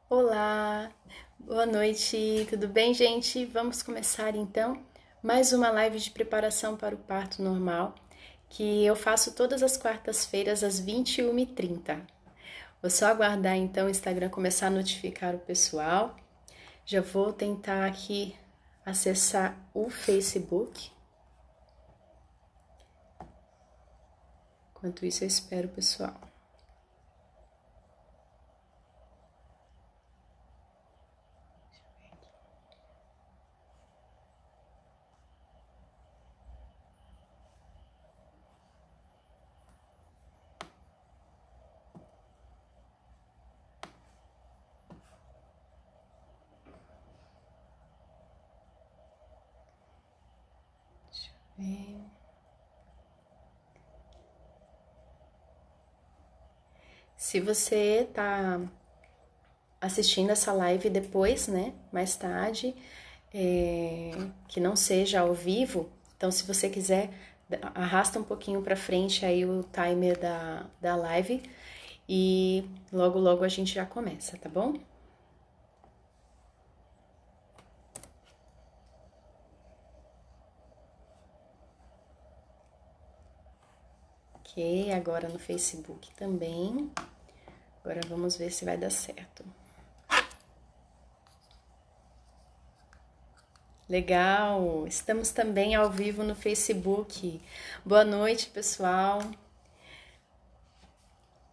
Olá, boa noite, tudo bem, gente? Vamos começar então mais uma live de preparação para o parto normal que eu faço todas as quartas-feiras às 21h30. Vou só aguardar então o Instagram começar a notificar o pessoal. Já vou tentar aqui acessar o Facebook. Enquanto isso, eu espero o pessoal. Deixa eu ver. Se você tá assistindo essa live depois, né, mais tarde, que não seja ao vivo, então se você quiser, arrasta um pouquinho para frente aí o timer da live e logo logo a gente já começa, tá bom? Ok, agora no Facebook também. Agora vamos ver se vai dar certo. Legal! Estamos também ao vivo no Facebook. Boa noite, pessoal.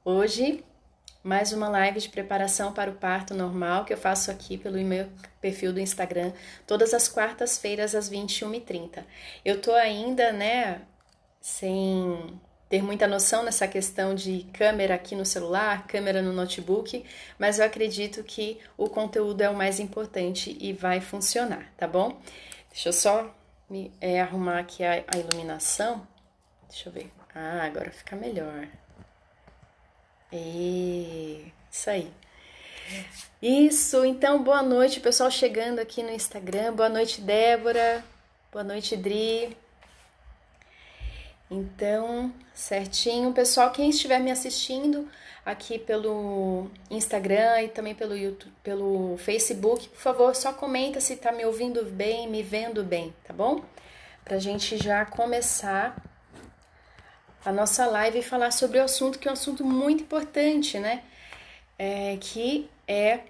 Hoje, mais uma live de preparação para o parto normal que eu faço aqui pelo meu perfil do Instagram, todas as quartas-feiras às 21h30. Eu tô ainda, né, sem ter muita noção nessa questão de câmera aqui no celular, câmera no notebook, mas eu acredito que o conteúdo é o mais importante e vai funcionar, tá bom? Deixa eu só arrumar aqui a iluminação. Deixa eu ver. Ah, agora fica melhor. Isso aí. Isso, então boa noite, pessoal chegando aqui no Instagram. Boa noite, Débora. Boa noite, Dri. Então, certinho. Pessoal, quem estiver me assistindo aqui pelo Instagram e também pelo YouTube, pelo Facebook, por favor, só comenta se tá me ouvindo bem, me vendo bem, tá bom? Pra gente já começar a nossa live e falar sobre o assunto, que é um assunto muito importante, né? Que é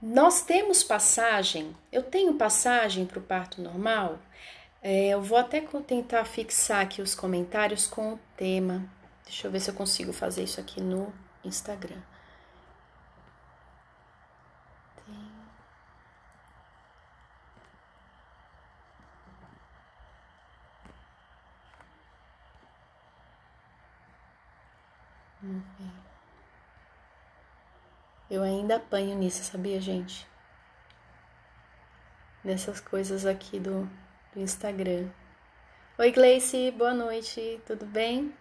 nós temos passagem, eu tenho passagem para o parto normal? Eu vou até tentar fixar aqui os comentários com o tema. Deixa eu ver se eu consigo fazer isso aqui no Instagram. Vamos ver. Eu ainda apanho nisso, sabia, gente? Nessas coisas aqui do Instagram. Oi, Gleice, boa noite, tudo bem?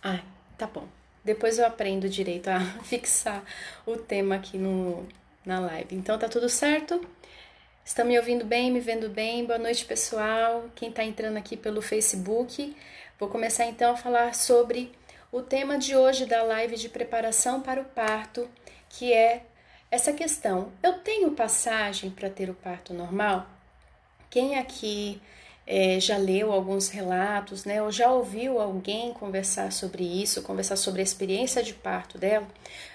Ah, tá bom. Depois eu aprendo direito a fixar o tema aqui na live. Então tá tudo certo? Estão me ouvindo bem, me vendo bem? Boa noite, pessoal. Quem está entrando aqui pelo Facebook. Vou começar então a falar sobre o tema de hoje da live de preparação para o parto, que é essa questão. Eu tenho passagem para ter o parto normal? Quem aqui já leu alguns relatos, né, ou já ouviu alguém conversar sobre isso, conversar sobre a experiência de parto dela,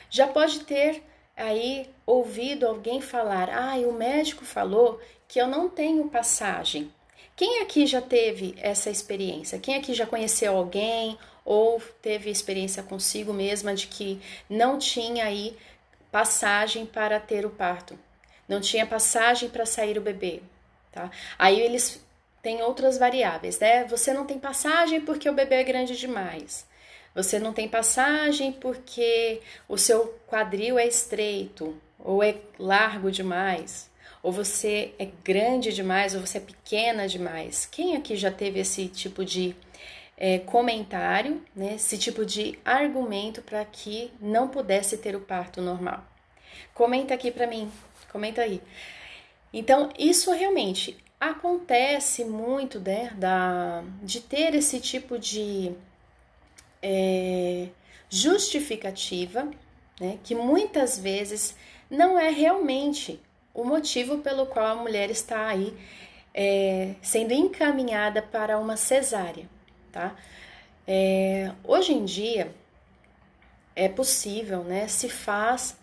já pode ter aí ouvido alguém falar: ah, o médico falou que eu não tenho passagem. Quem aqui já teve essa experiência? Quem aqui já conheceu alguém ou teve experiência consigo mesma de que não tinha aí passagem para ter o parto? Não tinha passagem para sair o bebê, tá? Aí eles têm outras variáveis, né? Você não tem passagem porque o bebê é grande demais. Você não tem passagem porque o seu quadril é estreito ou é largo demais, ou você é grande demais ou você é pequena demais. Quem aqui já teve esse tipo de comentário, né? Esse tipo de argumento para que não pudesse ter o parto normal? Comenta aqui para mim, comenta aí. Então, isso realmente acontece muito, né, de ter esse tipo de justificativa, né, que muitas vezes não é realmente o motivo pelo qual a mulher está aí sendo encaminhada para uma cesárea, tá? Hoje em dia é possível, né, se faz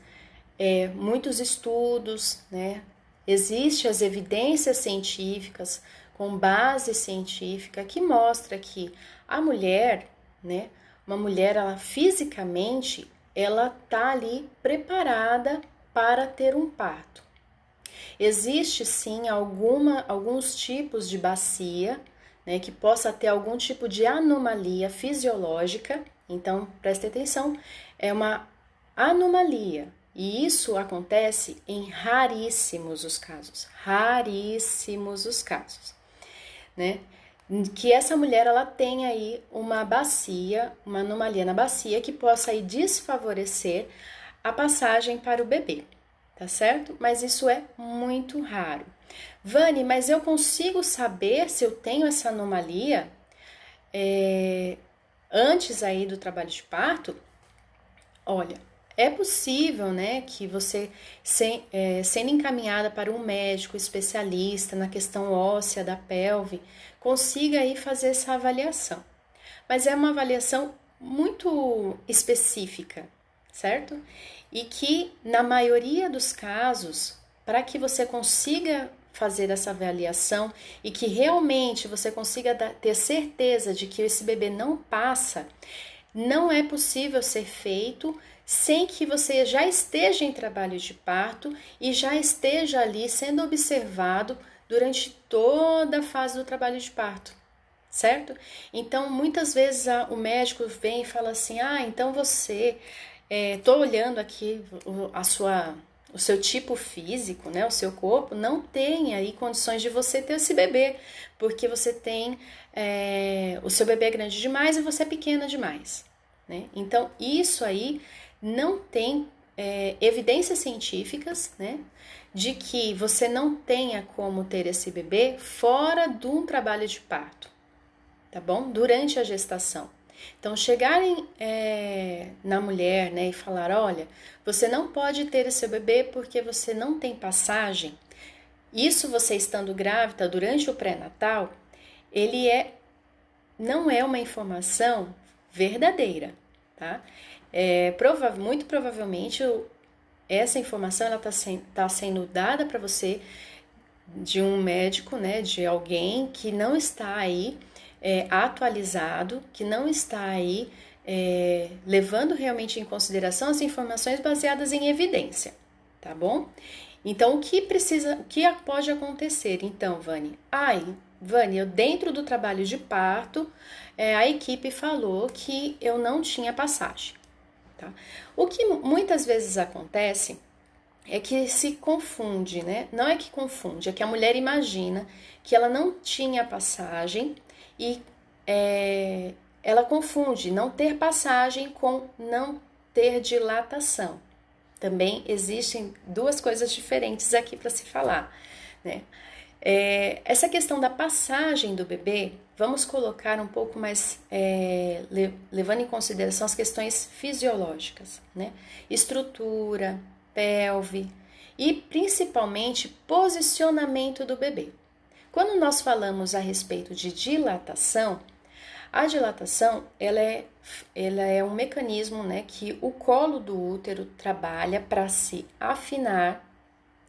muitos estudos, né, existem as evidências científicas com base científica que mostra que a mulher, né, uma mulher, ela fisicamente, ela tá ali preparada para ter um parto. Existe sim alguns tipos de bacia, né, que possa ter algum tipo de anomalia fisiológica. Então, preste atenção, é uma anomalia. E isso acontece em raríssimos os casos, né? Que essa mulher, ela tem aí uma bacia, uma anomalia na bacia que possa aí desfavorecer a passagem para o bebê, tá certo? Mas isso é muito raro. Vani, mas eu consigo saber se eu tenho essa anomalia antes aí do trabalho de parto? Olha, é possível, né, que você, sendo encaminhada para um médico especialista na questão óssea da pelve, consiga aí fazer essa avaliação. Mas é uma avaliação muito específica, certo? E que, na maioria dos casos, para que você consiga fazer essa avaliação e que realmente você consiga ter certeza de que esse bebê não passa, não é possível ser feito sem que você já esteja em trabalho de parto e já esteja ali sendo observado durante toda a fase do trabalho de parto, certo? Então, muitas vezes o médico vem e fala assim, então você, tô olhando aqui o seu tipo físico, né, o seu corpo não tem aí condições de você ter esse bebê, porque você tem, o seu bebê é grande demais e você é pequena demais, né? Então, isso aí não tem evidências científicas, né, de que você não tenha como ter esse bebê fora de um trabalho de parto, tá bom? Durante a gestação. Então, chegarem na mulher, né, e falar, olha, você não pode ter esse bebê porque você não tem passagem, isso você estando grávida durante o pré-natal, ele não é uma informação verdadeira, tá? Muito provavelmente essa informação ela tá sendo dada para você de um médico, né, de alguém que não está aí atualizado, que não está aí levando realmente em consideração as informações baseadas em evidência, tá bom? Então, o que pode acontecer? Então, Vani, Vani, eu dentro do trabalho de parto, a equipe falou que eu não tinha passagem, tá? O que muitas vezes acontece é que se confunde, né? Não é que confunde, é que a mulher imagina que ela não tinha passagem e ela confunde não ter passagem com não ter dilatação. Também existem duas coisas diferentes aqui para se falar, né? Essa questão da passagem do bebê, vamos colocar um pouco mais, levando em consideração as questões fisiológicas, né? Estrutura, pelve e principalmente posicionamento do bebê. Quando nós falamos a respeito de dilatação, a dilatação ela é um mecanismo, né, que o colo do útero trabalha para se afinar,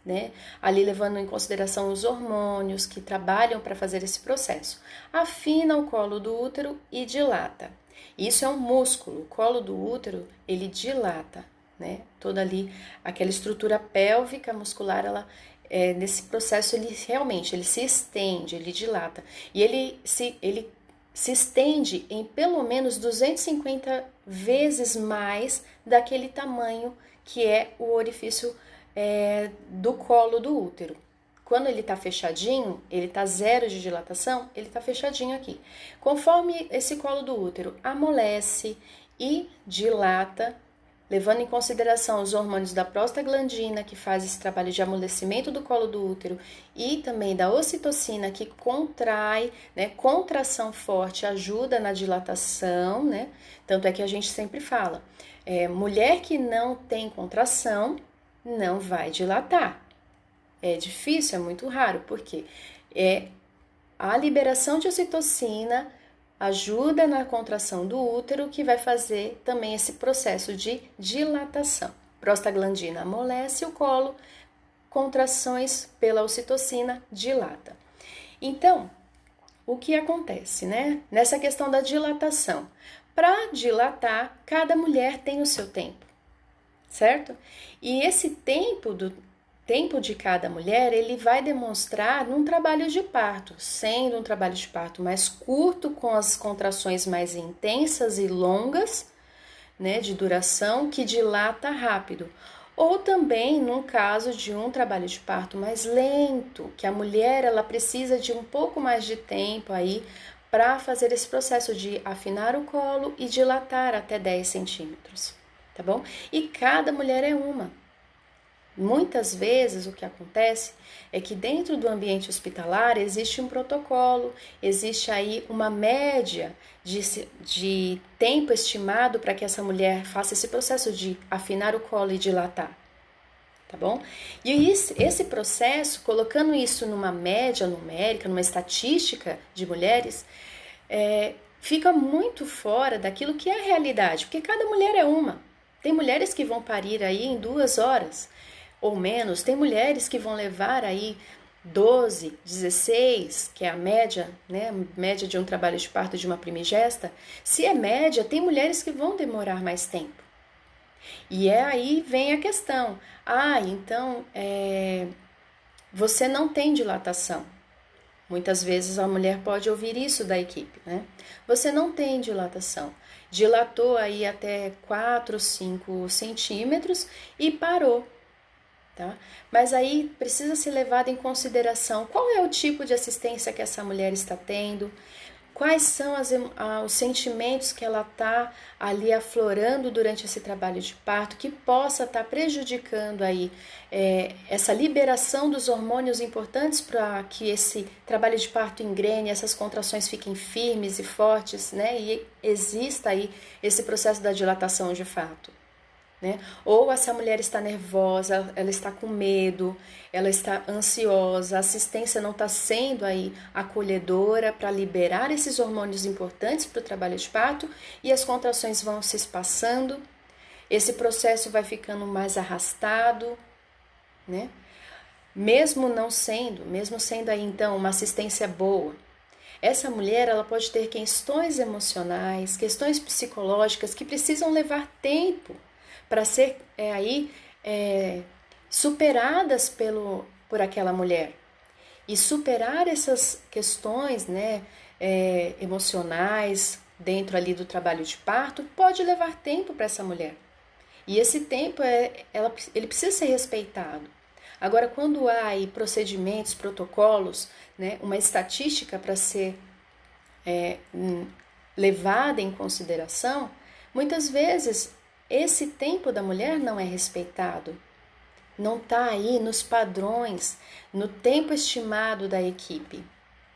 né, ali levando em consideração os hormônios que trabalham para fazer esse processo. Afina o colo do útero e dilata. Isso é um músculo, o colo do útero ele dilata, né, toda ali aquela estrutura pélvica muscular, ela nesse processo ele se estende, ele dilata e ele se estende em pelo menos 250 vezes mais daquele tamanho que é o orifício do colo do útero. Quando ele está fechadinho, ele está zero de dilatação, ele está fechadinho aqui. Conforme esse colo do útero amolece e dilata, levando em consideração os hormônios da prostaglandina, que faz esse trabalho de amolecimento do colo do útero, e também da ocitocina, que contrai, né, contração forte ajuda na dilatação, né? Tanto é que a gente sempre fala, mulher que não tem contração não vai dilatar. É difícil, é muito raro, porque a liberação de ocitocina ajuda na contração do útero, que vai fazer também esse processo de dilatação. Prostaglandina amolece o colo, contrações pela ocitocina dilata. Então, o que acontece, né? Nessa questão da dilatação. Para dilatar, cada mulher tem o seu tempo, certo? E esse tempo de cada mulher, ele vai demonstrar num trabalho de parto, sendo um trabalho de parto mais curto, com as contrações mais intensas e longas, né, de duração, que dilata rápido. Ou também num caso de um trabalho de parto mais lento, que a mulher ela precisa de um pouco mais de tempo aí para fazer esse processo de afinar o colo e dilatar até 10 centímetros, tá bom? E cada mulher é uma. Muitas vezes o que acontece é que dentro do ambiente hospitalar existe um protocolo, existe aí uma média de tempo estimado para que essa mulher faça esse processo de afinar o colo e dilatar, tá bom? E esse processo, colocando isso numa média numérica, numa estatística de mulheres, fica muito fora daquilo que é a realidade, porque cada mulher é uma. Tem mulheres que vão parir aí em 2 horas, ou menos, tem mulheres que vão levar aí 12, 16, que é a média, né? Média de um trabalho de parto de uma primigesta. Se é média, tem mulheres que vão demorar mais tempo. E aí vem a questão. Então você não tem dilatação. Muitas vezes a mulher pode ouvir isso da equipe, né? Você não tem dilatação. Dilatou aí até 4, 5 centímetros e parou. Tá? Mas aí precisa ser levado em consideração qual é o tipo de assistência que essa mulher está tendo, quais são os sentimentos que ela está ali aflorando durante esse trabalho de parto, que possa estar prejudicando aí essa liberação dos hormônios importantes para que esse trabalho de parto engrene, essas contrações fiquem firmes e fortes, né? E exista aí esse processo da dilatação de fato. Né? Ou essa mulher está nervosa, ela está com medo, ela está ansiosa, a assistência não está sendo aí acolhedora para liberar esses hormônios importantes para o trabalho de parto e as contrações vão se espaçando, esse processo vai ficando mais arrastado, né? Mesmo sendo aí então uma assistência boa, essa mulher ela pode ter questões emocionais, questões psicológicas que precisam levar tempo para ser superadas por aquela mulher. E superar essas questões, né, emocionais dentro ali do trabalho de parto pode levar tempo para essa mulher. E esse tempo ele precisa ser respeitado. Agora, quando há aí procedimentos, protocolos, né, uma estatística para ser levada em consideração, muitas vezes esse tempo da mulher não é respeitado, não está aí nos padrões, no tempo estimado da equipe.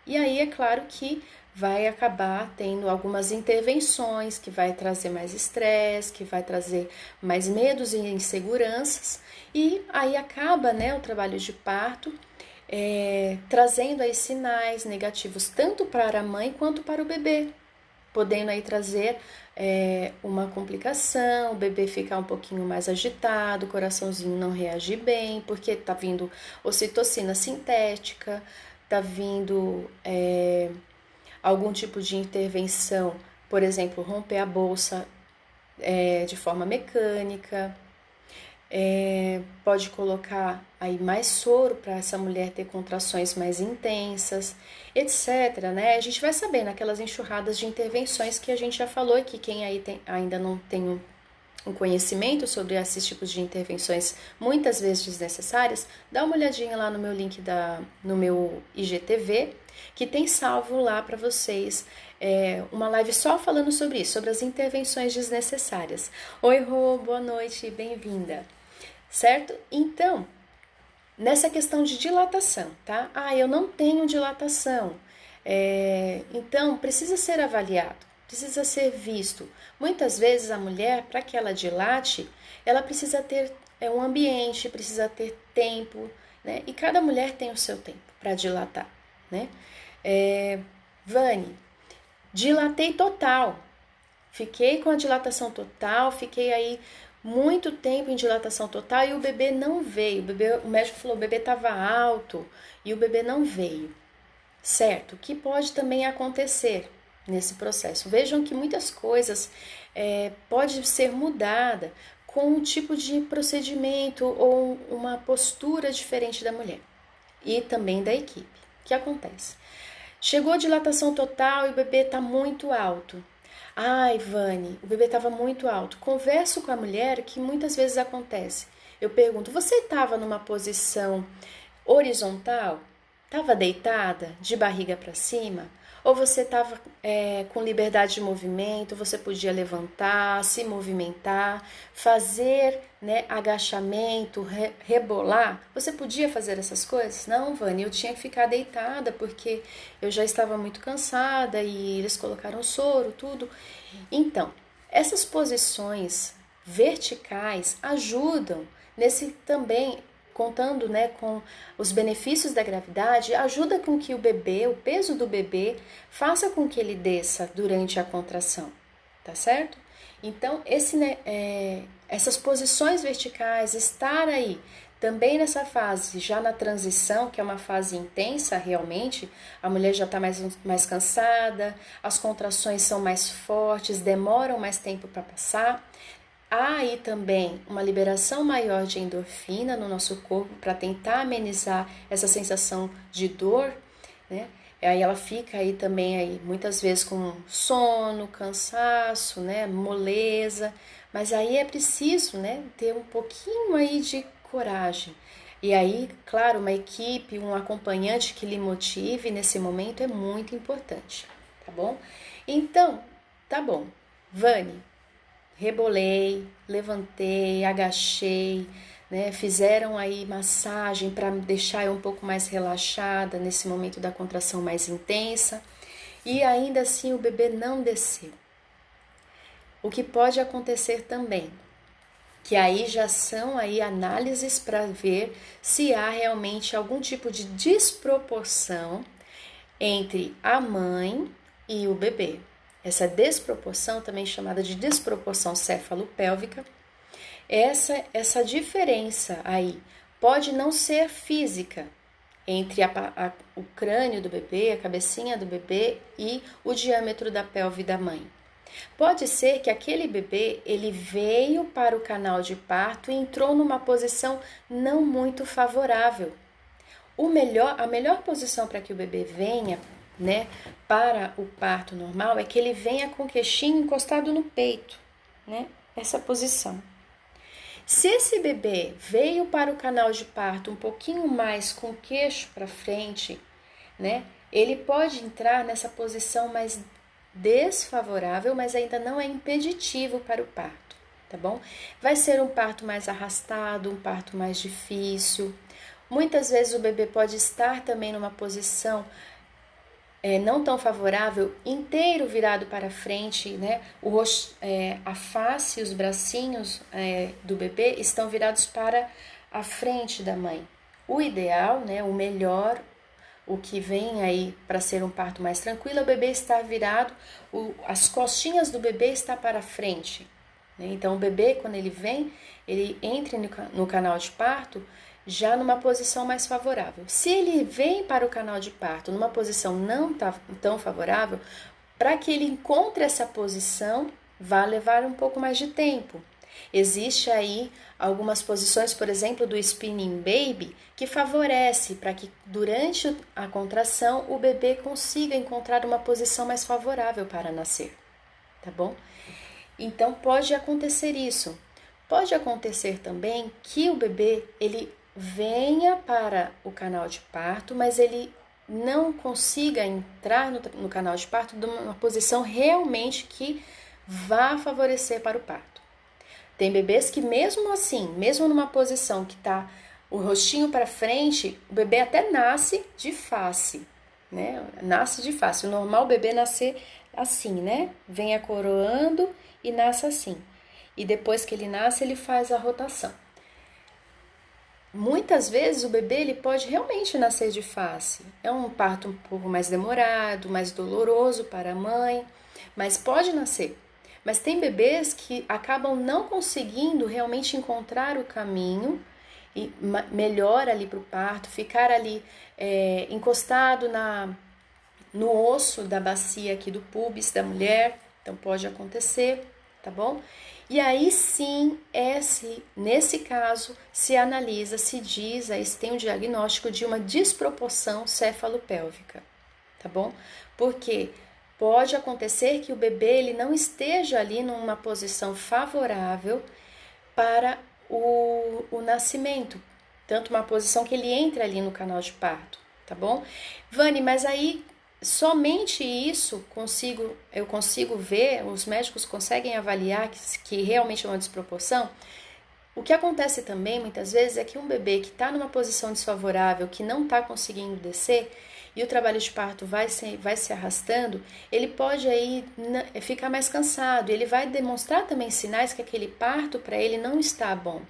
E aí é claro que vai acabar tendo algumas intervenções, que vai trazer mais estresse, que vai trazer mais medos e inseguranças, e aí acaba, né, o trabalho de parto trazendo aí sinais negativos tanto para a mãe quanto para o bebê, podendo aí trazer uma complicação, o bebê ficar um pouquinho mais agitado, o coraçãozinho não reagir bem, porque tá vindo ocitocina sintética, tá vindo algum tipo de intervenção, por exemplo, romper a bolsa de forma mecânica, pode colocar aí mais soro para essa mulher ter contrações mais intensas, etc, né? A gente vai saber naquelas enxurradas de intervenções que a gente já falou aqui, quem aí ainda não tem um conhecimento sobre esses tipos de intervenções muitas vezes desnecessárias, dá uma olhadinha lá no meu link no meu IGTV, que tem salvo lá para vocês uma live só falando sobre isso, sobre as intervenções desnecessárias. Oi, Rô, boa noite, bem-vinda. Certo? Então, nessa questão de dilatação, tá? Eu não tenho dilatação. Então, precisa ser avaliado, precisa ser visto. Muitas vezes a mulher, para que ela dilate, ela precisa ter um ambiente, precisa ter tempo, né? E cada mulher tem o seu tempo para dilatar, né? Vani, dilatei total. Fiquei com a dilatação total, fiquei aí muito tempo em dilatação total e o bebê não veio. O médico falou que o bebê estava alto e o bebê não veio. Certo? O que pode também acontecer nesse processo? Vejam que muitas coisas pode ser mudada com um tipo de procedimento ou uma postura diferente da mulher e também da equipe. O que acontece? Chegou a dilatação total e o bebê está muito alto. Ai, Vani, o bebê estava muito alto. Converso com a mulher, que muitas vezes acontece. Eu pergunto, você estava numa posição horizontal? Estava deitada, de barriga para cima? Ou você estava com liberdade de movimento, você podia levantar, se movimentar, fazer agachamento, rebolar? Você podia fazer essas coisas? Não, Vani, eu tinha que ficar deitada porque eu já estava muito cansada e eles colocaram soro, tudo. Então, essas posições verticais ajudam nesse também, contando com os benefícios da gravidade, ajuda com que o bebê, o peso do bebê, faça com que ele desça durante a contração, tá certo? Então, essas posições verticais, estar aí, também nessa fase, já na transição, que é uma fase intensa realmente, a mulher já está mais cansada, as contrações são mais fortes, demoram mais tempo para passar. Há aí também uma liberação maior de endorfina no nosso corpo para tentar amenizar essa sensação de dor, né? Aí ela fica aí também aí muitas vezes com sono, cansaço, né, moleza, mas aí é preciso, né, ter um pouquinho aí de coragem. E aí, claro, uma equipe, um acompanhante que lhe motive nesse momento é muito importante, tá bom? Então, tá bom. Vani, rebolei, levantei, agachei, né? Fizeram aí massagem para deixar eu um pouco mais relaxada nesse momento da contração mais intensa. E ainda assim o bebê não desceu. O que pode acontecer também, que aí já são aí análises para ver se há realmente algum tipo de desproporção entre a mãe e o bebê. Essa desproporção, também chamada de desproporção cefalopélvica, essa diferença aí pode não ser física entre o crânio do bebê, a cabecinha do bebê e o diâmetro da pelve da mãe. Pode ser que aquele bebê ele veio para o canal de parto e entrou numa posição não muito favorável. A melhor posição para que o bebê venha, né, para o parto normal é que ele venha com o queixinho encostado no peito, né? Essa posição. Se esse bebê veio para o canal de parto um pouquinho mais com o queixo para frente, né? Ele pode entrar nessa posição mais desfavorável, mas ainda não é impeditivo para o parto, tá bom? Vai ser um parto mais arrastado, um parto mais difícil. Muitas vezes o bebê pode estar também numa posição não tão favorável, inteiro virado para frente, né? A face e os bracinhos do bebê estão virados para a frente da mãe. O ideal, né? O melhor, o que vem aí para ser um parto mais tranquilo, é o bebê estar virado, as costinhas do bebê estão para frente, né? Então o bebê, quando ele vem, ele entra no canal de parto já numa posição mais favorável. Se ele vem para o canal de parto numa posição não tão favorável, para que ele encontre essa posição, vai levar um pouco mais de tempo. Existe aí algumas posições, por exemplo, do spinning baby, que favorece para que durante a contração o bebê consiga encontrar uma posição mais favorável para nascer, tá bom? Então pode acontecer isso. Pode acontecer também que o bebê ele venha para o canal de parto, mas ele não consiga entrar no canal de parto numa posição realmente que vá favorecer para o parto. Tem bebês que mesmo assim, mesmo numa posição que está o rostinho para frente, o bebê até nasce de face, né? Nasce de face. O normal é o bebê nascer assim, né? Vem coroando e nasce assim. E depois que ele nasce, ele faz a rotação. Muitas vezes o bebê ele pode realmente nascer de face. É um parto um pouco mais demorado, mais doloroso para a mãe, mas pode nascer. Mas tem bebês que acabam não conseguindo realmente encontrar o caminho e melhor ali para o parto, ficar ali encostado no osso da bacia aqui do púbis da mulher. Então pode acontecer, tá bom? E aí sim, nesse caso, se analisa, se diz, aí se tem um diagnóstico de uma desproporção cefalopélvica, tá bom? Porque pode acontecer que o bebê ele não esteja ali numa posição favorável para o nascimento, tanto uma posição que ele entre ali no canal de parto, tá bom? Vani, mas aí somente isso eu consigo ver, os médicos conseguem avaliar que realmente é uma desproporção. O que acontece também muitas vezes é que um bebê que está numa posição desfavorável, que não está conseguindo descer, e o trabalho de parto vai se arrastando, ele pode aí ficar mais cansado, ele vai demonstrar também sinais que aquele parto para ele não está bom,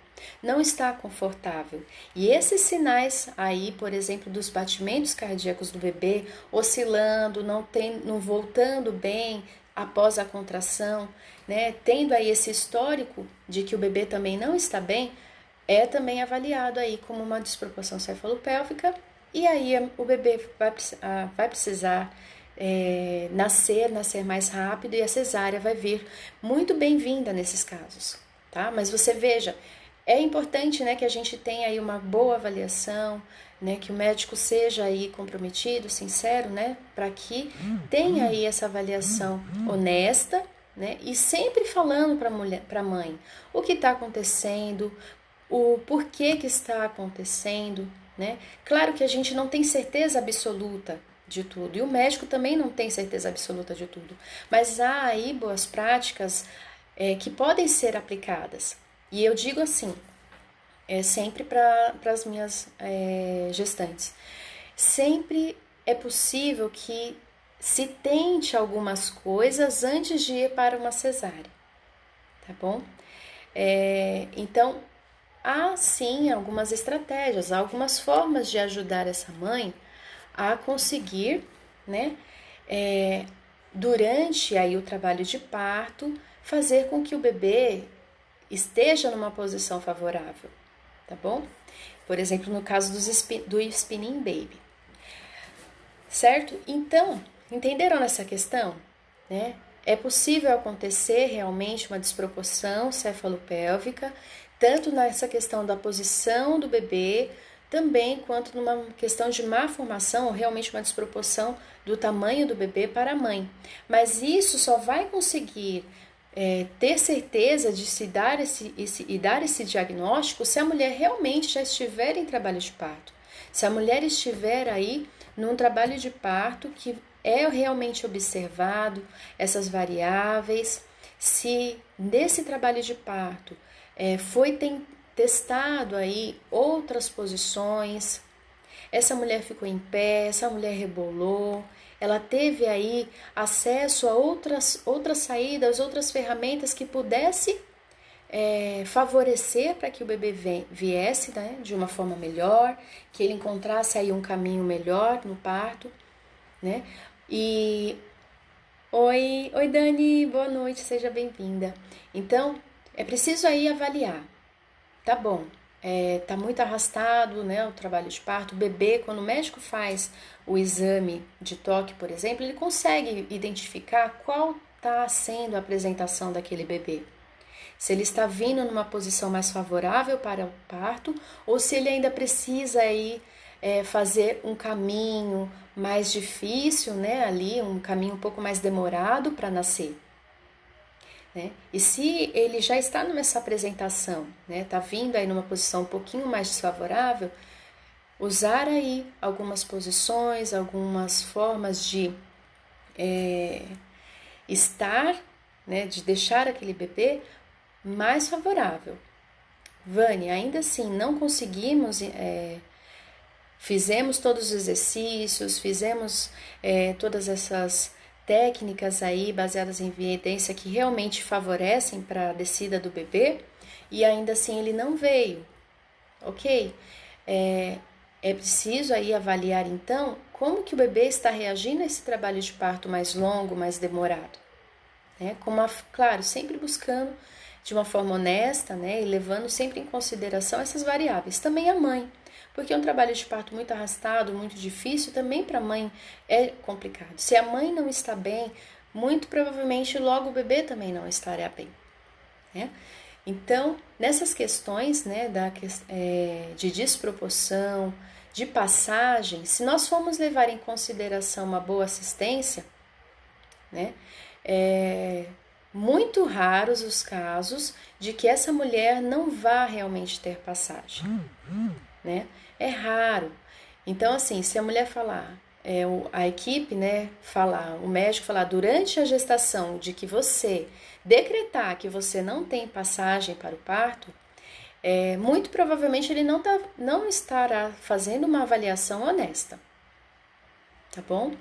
não está confortável. E esses sinais aí, por exemplo, dos batimentos cardíacos do bebê oscilando, não voltando bem após a contração, né, tendo aí esse histórico de que o bebê também não está bem, é também avaliado aí como uma desproporção cefalopélvica. E aí o bebê vai precisar nascer mais rápido e a cesárea vai vir muito bem-vinda nesses casos, tá? Mas você veja, é importante, né, que a gente tenha aí uma boa avaliação, né, que o médico seja aí comprometido, sincero, né, para que tenha aí essa avaliação honesta, né, e sempre falando para a mãe o que está acontecendo, o porquê que está acontecendo, né? Claro que a gente não tem certeza absoluta de tudo, e o médico também não tem certeza absoluta de tudo, mas há aí boas práticas que podem ser aplicadas. E eu digo assim, sempre para as minhas gestantes, sempre é possível que se tente algumas coisas antes de ir para uma cesárea, tá bom? Então, há sim algumas estratégias, algumas formas de ajudar essa mãe a conseguir, né, durante aí o trabalho de parto, fazer com que o bebê esteja numa posição favorável, tá bom? Por exemplo, no caso do spinning baby, certo? Então, entenderam essa questão, né? É possível acontecer realmente uma desproporção cefalopélvica, tanto nessa questão da posição do bebê, também quanto numa questão de má formação ou realmente uma desproporção do tamanho do bebê para a mãe. Mas isso só vai conseguir ter certeza de se dar esse diagnóstico se a mulher realmente já estiver em trabalho de parto. Se a mulher estiver aí num trabalho de parto que é realmente observado essas variáveis, se nesse trabalho de parto foi testado aí outras posições, essa mulher ficou em pé, essa mulher rebolou, ela teve aí acesso a outras saídas, outras ferramentas que pudesse favorecer para que o bebê viesse, né, de uma forma melhor, que ele encontrasse aí um caminho melhor no parto, né? E oi Dani, boa noite, seja bem-vinda. Então, é preciso aí avaliar. Tá bom, tá muito arrastado, né, o trabalho de parto. O bebê, quando o médico faz o exame de toque, por exemplo, ele consegue identificar qual está sendo a apresentação daquele bebê. Se ele está vindo numa posição mais favorável para o parto ou se ele ainda precisa aí, fazer um caminho mais difícil, né, ali, um caminho um pouco mais demorado para nascer. né? E se ele já está nessa apresentação, né, tá vindo aí numa posição um pouquinho mais desfavorável, usar aí algumas posições, algumas formas de estar, né, de deixar aquele bebê mais favorável. Vânia, ainda assim não conseguimos, fizemos todos os exercícios, fizemos todas essas técnicas aí baseadas em evidência que realmente favorecem para a descida do bebê e ainda assim ele não veio, ok? É preciso aí avaliar então como que o bebê está reagindo a esse trabalho de parto mais longo, mais demorado, né? Claro, sempre buscando de uma forma honesta, né, e levando sempre em consideração essas variáveis. Também a mãe, porque um trabalho de parto muito arrastado, muito difícil, também para a mãe é complicado. Se a mãe não está bem, muito provavelmente logo o bebê também não estará bem, né? Então, nessas questões, né, de desproporção, de passagem, se nós formos levar em consideração uma boa assistência, né, muito raros os casos de que essa mulher não vá realmente ter passagem, né? É raro. Então, assim, se a mulher falar, a equipe, né, falar, o médico falar durante a gestação de que você decretar que você não tem passagem para o parto, muito provavelmente ele não estará fazendo uma avaliação honesta. Tá bom?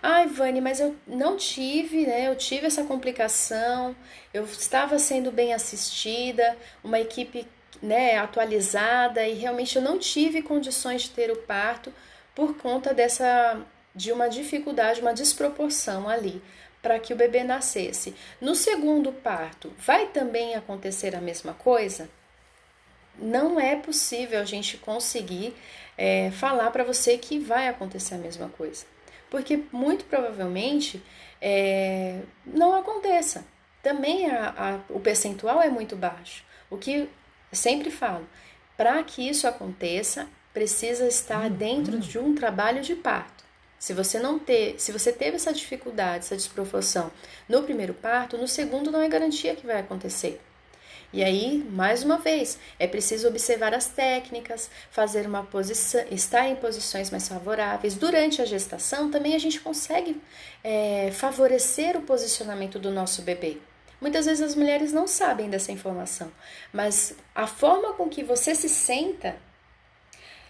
Ai, Vani, mas eu não tive, né? Eu tive essa complicação, eu estava sendo bem assistida, uma equipe, né, atualizada e realmente eu não tive condições de ter o parto por conta de uma dificuldade, uma desproporção ali para que o bebê nascesse. No segundo parto, vai também acontecer a mesma coisa? Não é possível a gente conseguir falar para você que vai acontecer a mesma coisa, porque muito provavelmente não aconteça. Também o percentual é muito baixo. O que eu sempre falo, para que isso aconteça, precisa estar dentro de um trabalho de parto. Se você teve essa dificuldade, essa desproporção no primeiro parto, no segundo não é garantia que vai acontecer. E aí, mais uma vez, é preciso observar as técnicas, fazer uma posição, estar em posições mais favoráveis. Durante a gestação, também a gente consegue favorecer o posicionamento do nosso bebê. Muitas vezes as mulheres não sabem dessa informação, mas a forma com que você se senta,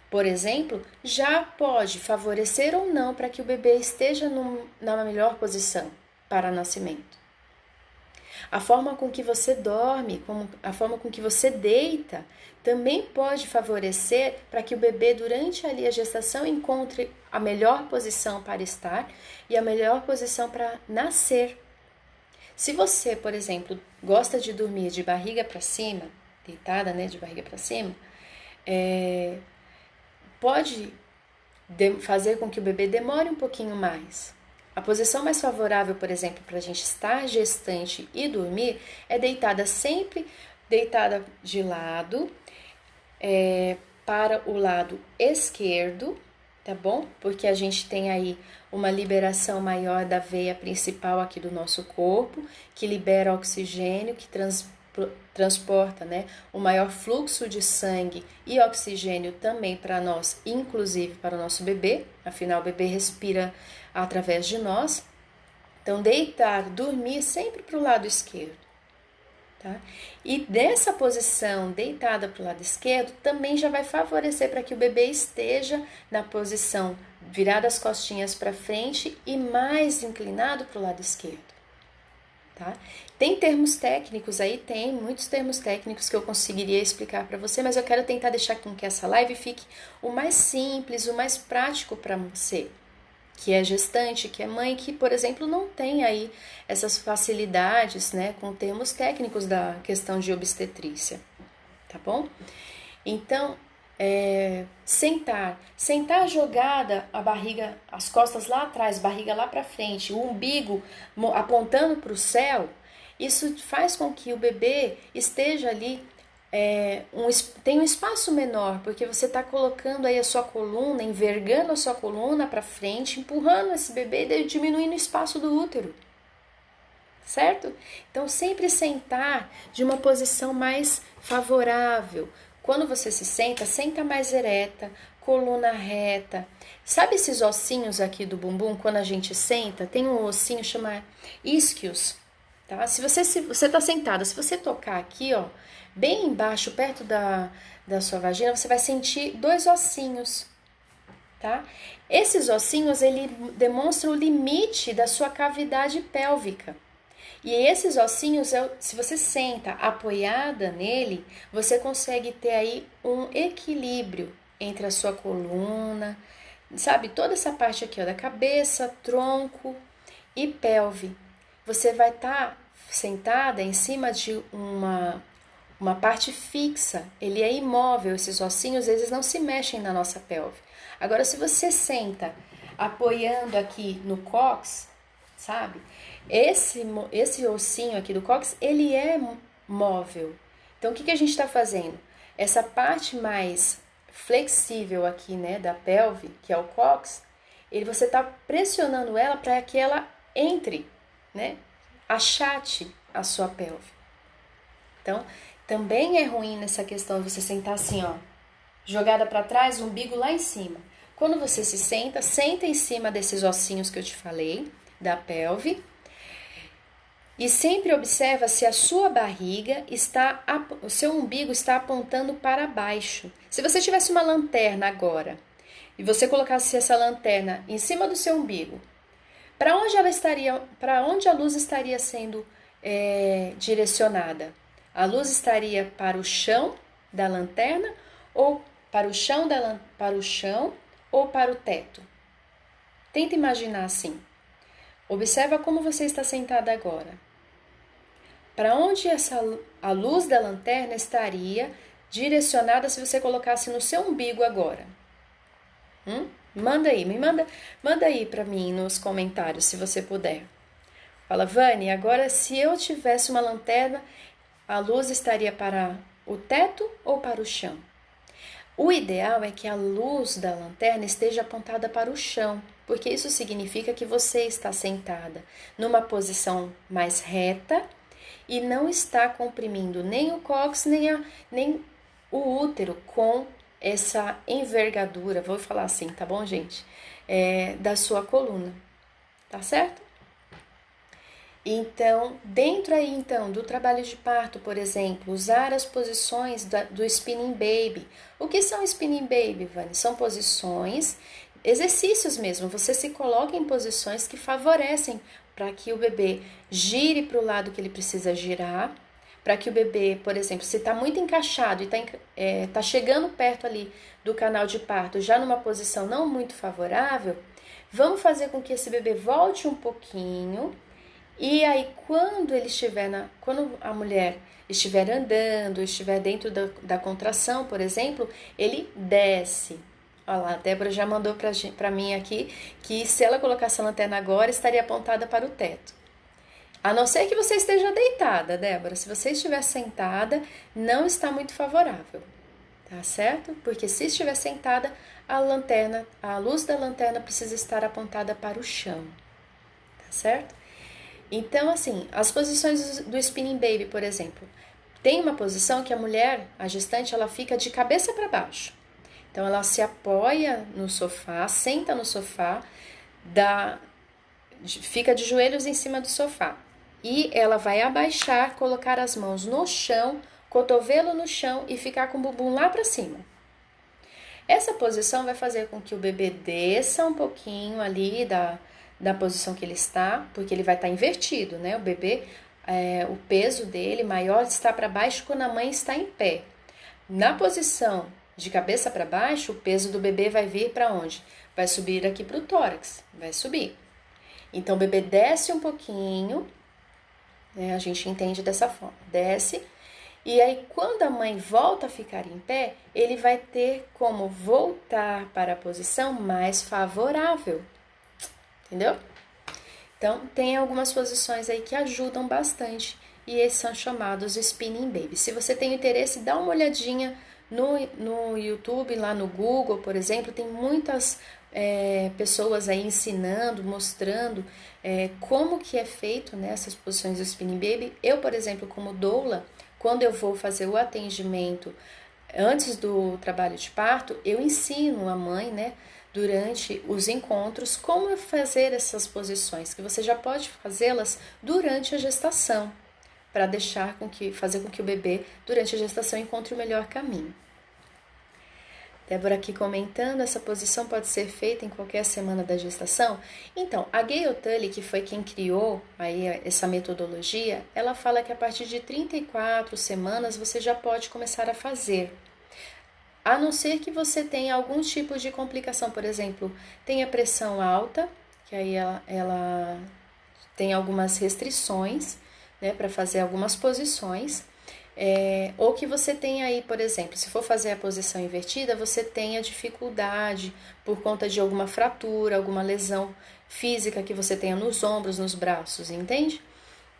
por exemplo, já pode favorecer ou não para que o bebê esteja na melhor posição para o nascimento. A forma com que você dorme, a forma com que você deita, também pode favorecer para que o bebê, durante ali a gestação, encontre a melhor posição para estar e a melhor posição para nascer. Se você, por exemplo, gosta de dormir de barriga para cima, deitada, né, de barriga para cima, pode fazer com que o bebê demore um pouquinho mais. A posição mais favorável, por exemplo, para a gente estar gestante e dormir é sempre deitada de lado, para o lado esquerdo, tá bom? Porque a gente tem aí uma liberação maior da veia principal aqui do nosso corpo, que libera oxigênio, que transporta, né, o maior fluxo de sangue e oxigênio também para nós, inclusive para o nosso bebê. Afinal, o bebê respira através de nós. Então, deitar, dormir sempre para o lado esquerdo, tá? E dessa posição deitada para o lado esquerdo também já vai favorecer para que o bebê esteja na posição virada as costinhas para frente e mais inclinado para o lado esquerdo, tá? Tem termos técnicos aí, tem muitos termos técnicos que eu conseguiria explicar para você, mas eu quero tentar deixar com que essa live fique o mais simples, o mais prático para você, que é gestante, que é mãe, que, por exemplo, não tem aí essas facilidades, né, com termos técnicos da questão de obstetrícia, tá bom? Então, sentar jogada, a barriga, as costas lá atrás, barriga lá para frente, o umbigo apontando para o céu, isso faz com que o bebê esteja ali, tem um espaço menor, porque você está colocando aí a sua coluna, envergando a sua coluna para frente, empurrando esse bebê e diminuindo o espaço do útero. certo? Então, sempre sentar de uma posição mais favorável. Quando você se senta, senta mais ereta, coluna reta. Sabe esses ossinhos aqui do bumbum, quando a gente senta, tem um ossinho chamado isquios, tá? Se você tá sentada, se você tocar aqui, ó, bem embaixo, perto da sua vagina, você vai sentir dois ossinhos, tá? Esses ossinhos, ele demonstram o limite da sua cavidade pélvica. E esses ossinhos, se você senta apoiada nele, você consegue ter aí um equilíbrio entre a sua coluna, sabe? Toda essa parte aqui, ó, da cabeça, tronco e pelve. Você vai estar sentada em cima de uma parte fixa. Ele é imóvel, esses ossinhos, eles não se mexem na nossa pelve. Agora, se você senta apoiando aqui no cóccix, sabe? Esse ossinho aqui do cóccix, ele é móvel. Então, o que a gente está fazendo? Essa parte mais flexível aqui, né, da pelve, que é o cóccix, você está pressionando ela para que ela entre, né, achate a sua pelve. Então, também é ruim nessa questão de você sentar assim, ó, jogada para trás, o umbigo lá em cima. Quando você se senta, senta em cima desses ossinhos que eu te falei, da pelve, e sempre observa se a sua barriga o seu umbigo está apontando para baixo. Se você tivesse uma lanterna agora e você colocasse essa lanterna em cima do seu umbigo, para onde a luz estaria sendo direcionada? A luz estaria para o chão da lanterna ou para o chão ou para o teto? Tenta imaginar assim. Observa como você está sentada agora. Para onde a luz da lanterna estaria direcionada se você colocasse no seu umbigo agora? Manda aí para mim nos comentários, se você puder. Fala, Vani, agora se eu tivesse uma lanterna, a luz estaria para o teto ou para o chão? O ideal é que a luz da lanterna esteja apontada para o chão, porque isso significa que você está sentada numa posição mais reta e não está comprimindo nem o cóccix, nem o útero com essa envergadura, vou falar assim, tá bom, gente? Da sua coluna, tá certo? Então, dentro aí, então, do trabalho de parto, por exemplo, usar as posições do spinning baby. O que são spinning baby, Vani? São posições, exercícios mesmo. Você se coloca em posições que favorecem para que o bebê gire para o lado que ele precisa girar, para que o bebê, por exemplo, se está muito encaixado e tá chegando perto ali do canal de parto, já numa posição não muito favorável, vamos fazer com que esse bebê volte um pouquinho. E aí, quando a mulher estiver andando, estiver dentro da contração, por exemplo, ele desce. Olha lá, a Débora já mandou para mim aqui que se ela colocasse a lanterna agora, estaria apontada para o teto. A não ser que você esteja deitada, Débora. Se você estiver sentada, não está muito favorável, tá certo? Porque se estiver sentada, a luz da lanterna precisa estar apontada para o chão, tá certo? Então, assim, as posições do spinning baby, por exemplo, tem uma posição que a mulher, a gestante, ela fica de cabeça para baixo. Então, ela se apoia no sofá, senta no sofá, fica de joelhos em cima do sofá. E ela vai abaixar, colocar as mãos no chão, cotovelo no chão e ficar com o bumbum lá para cima. Essa posição vai fazer com que o bebê desça um pouquinho ali da posição que ele está, porque ele vai estar invertido, né? O bebê, o peso dele maior está para baixo quando a mãe está em pé. Na posição de cabeça para baixo, o peso do bebê vai vir para onde? Vai subir aqui para o tórax, vai subir. Então, o bebê desce um pouquinho, né? A gente entende dessa forma, desce. E aí, quando a mãe volta a ficar em pé, ele vai ter como voltar para a posição mais favorável. Entendeu? Então, tem algumas posições aí que ajudam bastante e esses são chamados spinning baby. Se você tem interesse, dá uma olhadinha no YouTube, lá no Google, por exemplo, tem muitas pessoas aí ensinando, mostrando como que é feito, né, essas posições do Spinning Baby. Eu, por exemplo, como doula, quando eu vou fazer o atendimento antes do trabalho de parto, eu ensino a mãe, né, durante os encontros, como fazer essas posições, que você já pode fazê-las durante a gestação, para fazer com que o bebê, durante a gestação, encontre o melhor caminho. Débora aqui comentando, essa posição pode ser feita em qualquer semana da gestação? Então, a Gayle Tully, que foi quem criou aí essa metodologia, ela fala que a partir de 34 semanas você já pode começar a fazer. A não ser que você tenha algum tipo de complicação, por exemplo, tenha pressão alta, que aí ela tem algumas restrições, né, para fazer algumas posições, ou que você tenha aí, por exemplo, se for fazer a posição invertida, você tenha dificuldade por conta de alguma fratura, alguma lesão física que você tenha nos ombros, nos braços, entende?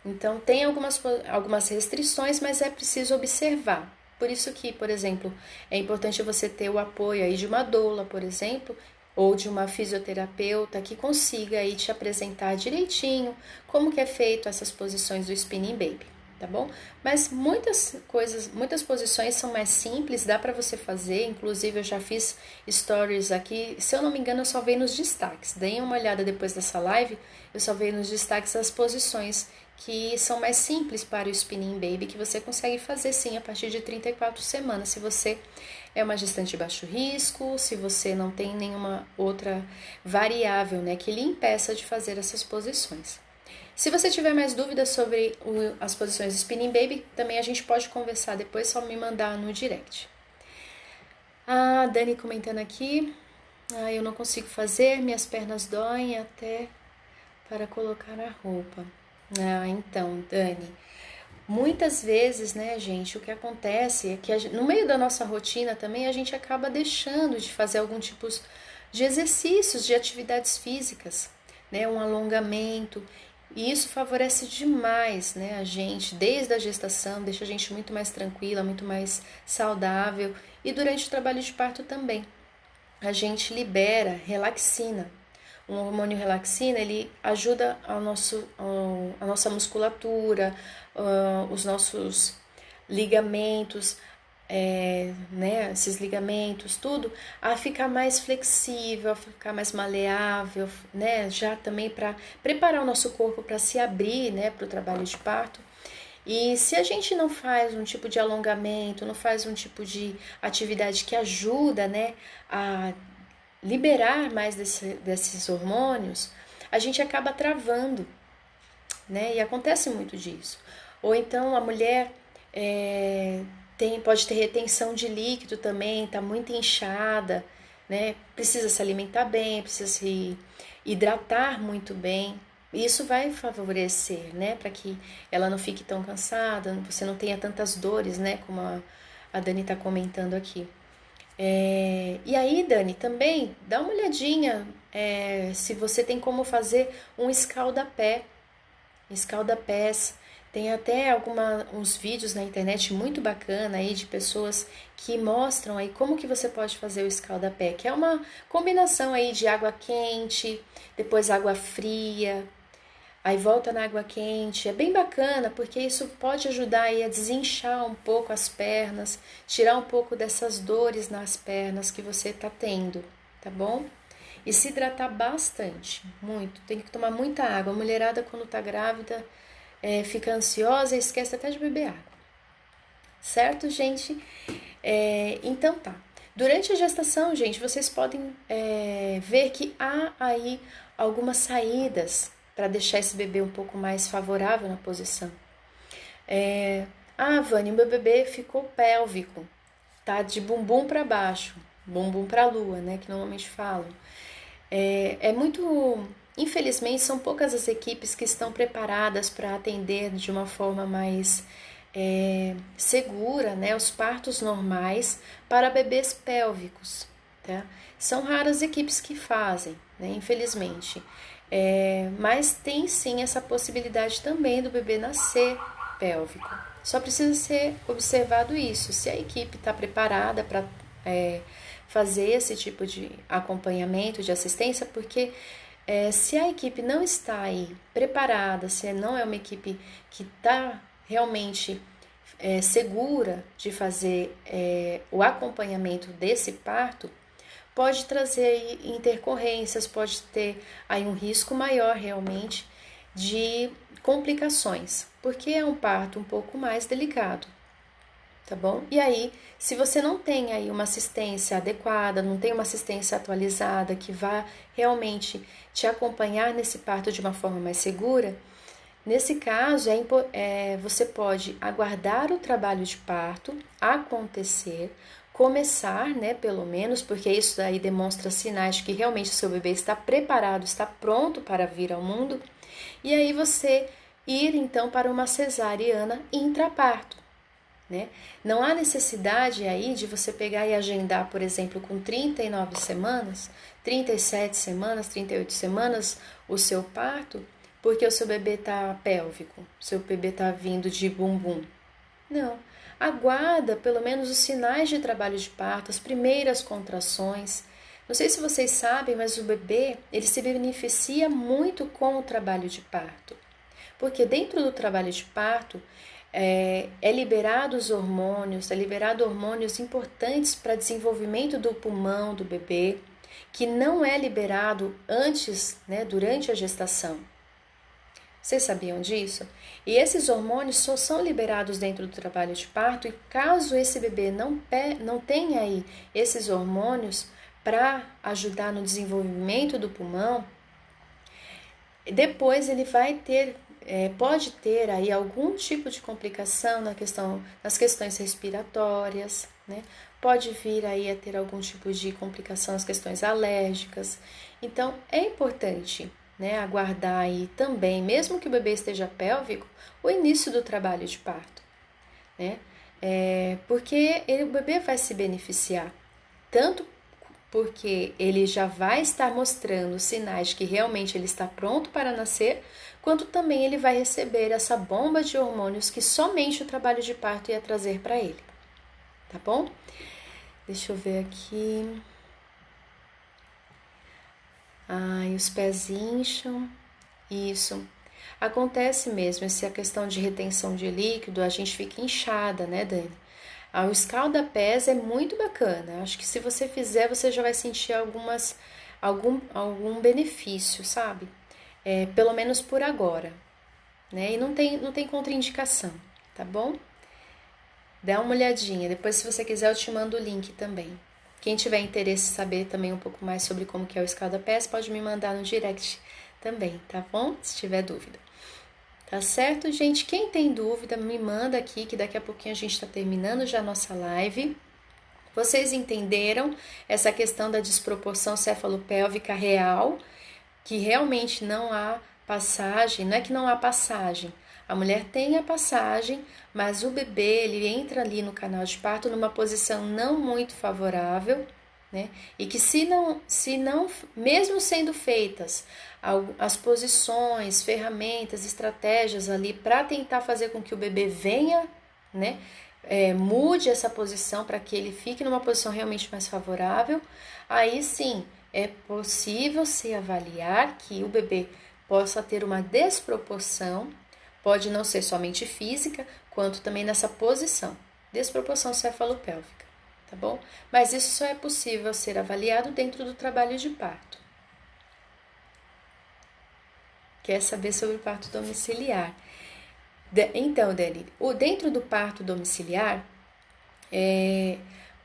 Então, tem algumas restrições, mas é preciso observar. Por isso que, por exemplo, é importante você ter o apoio aí de uma doula, por exemplo, ou de uma fisioterapeuta que consiga aí te apresentar direitinho como que é feito essas posições do Spinning Baby, tá bom? Mas muitas posições são mais simples, dá para você fazer, inclusive eu já fiz stories aqui, se eu não me engano eu só veio nos destaques, deem uma olhada depois dessa live, eu só veio nos destaques as posições que são mais simples para o Spinning Baby, que você consegue fazer sim a partir de 34 semanas, se você é uma gestante de baixo risco, se você não tem nenhuma outra variável, né, que lhe impeça de fazer essas posições. Se você tiver mais dúvidas sobre as posições do Spinning Baby, também a gente pode conversar depois, só me mandar no direct. A Dani comentando aqui, eu não consigo fazer, minhas pernas doem até para colocar a roupa. Então, Dani, muitas vezes, né, gente, o que acontece é que no meio da nossa rotina também a gente acaba deixando de fazer algum tipo de exercícios, de atividades físicas, né, um alongamento, e isso favorece demais, né, a gente, desde a gestação, deixa a gente muito mais tranquila, muito mais saudável, e durante o trabalho de parto também. A gente libera relaxina. O hormônio relaxina, ele ajuda a nossa musculatura, os nossos ligamentos, né, esses ligamentos, tudo, a ficar mais flexível, a ficar mais maleável, né, já também para preparar o nosso corpo para se abrir, né, para o trabalho de parto. E se a gente não faz um tipo de alongamento, não faz um tipo de atividade que ajuda, né, a liberar mais desses hormônios, a gente acaba travando, né? E acontece muito disso. Ou então a mulher pode ter retenção de líquido também, está muito inchada, né? Precisa se alimentar bem, precisa se hidratar muito bem. Isso vai favorecer, né? Para que ela não fique tão cansada, você não tenha tantas dores, né? Como a Dani está comentando aqui. E aí, Dani, também dá uma olhadinha se você tem como fazer um escalda-pés. Tem até uns vídeos na internet muito bacana aí de pessoas que mostram aí como que você pode fazer o escalda-pé, que é uma combinação aí de água quente, depois água fria, aí volta na água quente. É bem bacana, porque isso pode ajudar aí a desinchar um pouco as pernas, tirar um pouco dessas dores nas pernas que você tá tendo, tá bom? E se hidratar bastante, muito. Tem que tomar muita água. A mulherada, quando tá grávida, fica ansiosa e esquece até de beber água. Certo, gente? Então tá. Durante a gestação, gente, vocês podem ver que há aí algumas saídas para deixar esse bebê um pouco mais favorável na posição. Vânia, meu bebê ficou pélvico, tá de bumbum para baixo, bumbum para a lua, né, que normalmente falam. Infelizmente, são poucas as equipes que estão preparadas para atender de uma forma mais segura, né, os partos normais para bebês pélvicos, tá? São raras equipes que fazem, né, infelizmente. Mas tem sim essa possibilidade também do bebê nascer pélvico. Só precisa ser observado isso, se a equipe está preparada para fazer esse tipo de acompanhamento, de assistência, porque se a equipe não está aí preparada, se não é uma equipe que está realmente segura de fazer o acompanhamento desse parto, pode trazer aí intercorrências, pode ter aí um risco maior realmente de complicações, porque é um parto um pouco mais delicado, tá bom? E aí, se você não tem aí uma assistência adequada, não tem uma assistência atualizada que vá realmente te acompanhar nesse parto de uma forma mais segura, nesse caso, você pode aguardar o trabalho de parto acontecer, começar, né, pelo menos, porque isso daí demonstra sinais de que realmente o seu bebê está preparado, está pronto para vir ao mundo, e aí você ir então para uma cesariana intraparto, né? Não há necessidade aí de você pegar e agendar, por exemplo, com 39 semanas, 37 semanas, 38 semanas o seu parto, porque o seu bebê está pélvico, o seu bebê está vindo de bumbum. Não. Aguarda pelo menos os sinais de trabalho de parto, as primeiras contrações. Não sei se vocês sabem, mas o bebê ele se beneficia muito com o trabalho de parto. Porque dentro do trabalho de parto é liberado hormônios importantes para desenvolvimento do pulmão do bebê, que não é liberado antes, né, durante a gestação. Vocês sabiam disso? E esses hormônios só são liberados dentro do trabalho de parto, e caso esse bebê não tenha aí esses hormônios para ajudar no desenvolvimento do pulmão, depois ele vai ter, pode ter aí algum tipo de complicação nas questões respiratórias, né? Pode vir aí a ter algum tipo de complicação nas questões alérgicas. Então, é importante, né, aguardar aí também, mesmo que o bebê esteja pélvico, o início do trabalho de parto, né? Porque o bebê vai se beneficiar, tanto porque ele já vai estar mostrando sinais de que realmente ele está pronto para nascer, quanto também ele vai receber essa bomba de hormônios que somente o trabalho de parto ia trazer para ele, tá bom? Deixa eu ver aqui. Ai, os pés incham. Isso. Acontece mesmo, essa questão de retenção de líquido, a gente fica inchada, né, Dani? O escalda-pés é muito bacana. Acho que se você fizer, você já vai sentir algum benefício, sabe? Pelo menos por agora, né? E não tem contraindicação, tá bom? Dá uma olhadinha. Depois, se você quiser, eu te mando o link também. Quem tiver interesse em saber também um pouco mais sobre como que é o escalda-pés, pode me mandar no direct também, tá bom? Se tiver dúvida. Tá certo, gente? Quem tem dúvida, me manda aqui, que daqui a pouquinho a gente está terminando já a nossa live. Vocês entenderam essa questão da desproporção cefalopélvica real, que realmente não há passagem, não é que não há passagem, a mulher tem a passagem, mas o bebê ele entra ali no canal de parto numa posição não muito favorável, né? E que se não, mesmo sendo feitas as posições, ferramentas, estratégias ali para tentar fazer com que o bebê venha, né? Mude essa posição para que ele fique numa posição realmente mais favorável, aí sim é possível se avaliar que o bebê possa ter uma desproporção, pode não ser somente física, quanto também nessa posição, desproporção cefalopélvica, tá bom? Mas isso só é possível ser avaliado dentro do trabalho de parto. Quer saber sobre o parto domiciliar? Então, Dani, dentro do parto domiciliar,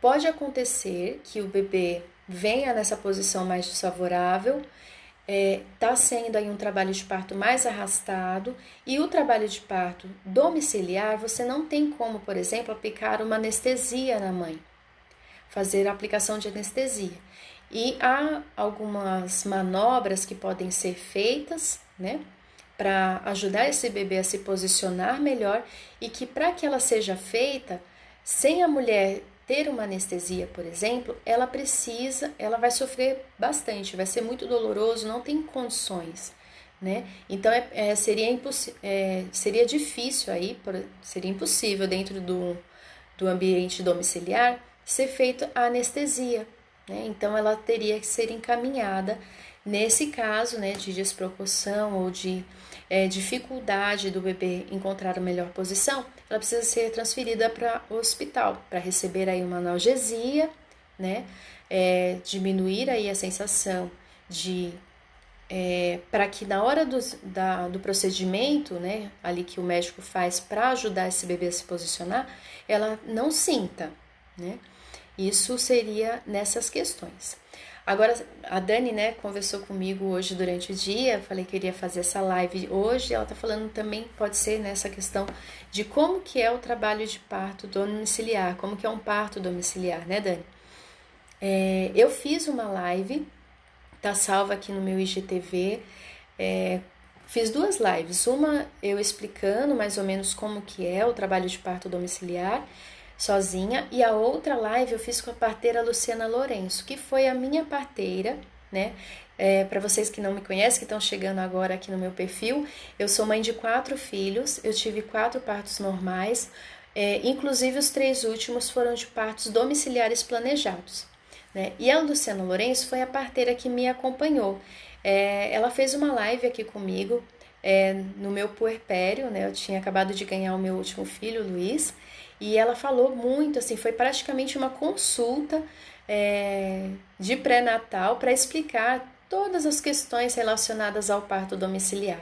pode acontecer que o bebê venha nessa posição mais desfavorável, está sendo aí um trabalho de parto mais arrastado, e o trabalho de parto domiciliar, você não tem como, por exemplo, aplicar uma anestesia na mãe, fazer a aplicação de anestesia. E há algumas manobras que podem ser feitas, né, para ajudar esse bebê a se posicionar melhor, e que para que ela seja feita, sem a mulher ter uma anestesia, por exemplo, ela vai sofrer bastante, vai ser muito doloroso, não tem condições, né? Então seria difícil aí, seria impossível dentro do ambiente domiciliar ser feita a anestesia, né? Então ela teria que ser encaminhada, nesse caso, né, de desproporção ou de dificuldade do bebê encontrar a melhor posição, ela precisa ser transferida para o hospital para receber aí uma analgesia, né? Diminuir aí a sensação de para que na hora do procedimento, né, ali que o médico faz para ajudar esse bebê a se posicionar, ela não sinta, né? Isso seria nessas questões. Agora, a Dani, né, conversou comigo hoje durante o dia, eu falei que iria fazer essa live hoje, ela tá falando também, pode ser nessa questão de como que é o trabalho de parto domiciliar, como que é um parto domiciliar, né, Dani? Eu fiz uma live, tá salva aqui no meu IGTV, fiz 2 lives, uma eu explicando mais ou menos como que é o trabalho de parto domiciliar, sozinha, e a outra live eu fiz com a parteira Luciana Lourenço, que foi a minha parteira, né? Para vocês que não me conhecem, que estão chegando agora aqui no meu perfil, eu sou mãe de 4 filhos, eu tive 4 partos normais, inclusive os 3 últimos foram de partos domiciliares planejados, né? E a Luciana Lourenço foi a parteira que me acompanhou. Ela fez uma live aqui comigo no meu puerpério, né? Eu tinha acabado de ganhar o meu último filho, o Luiz, e ela falou muito, assim, foi praticamente uma consulta de pré-natal para explicar todas as questões relacionadas ao parto domiciliar.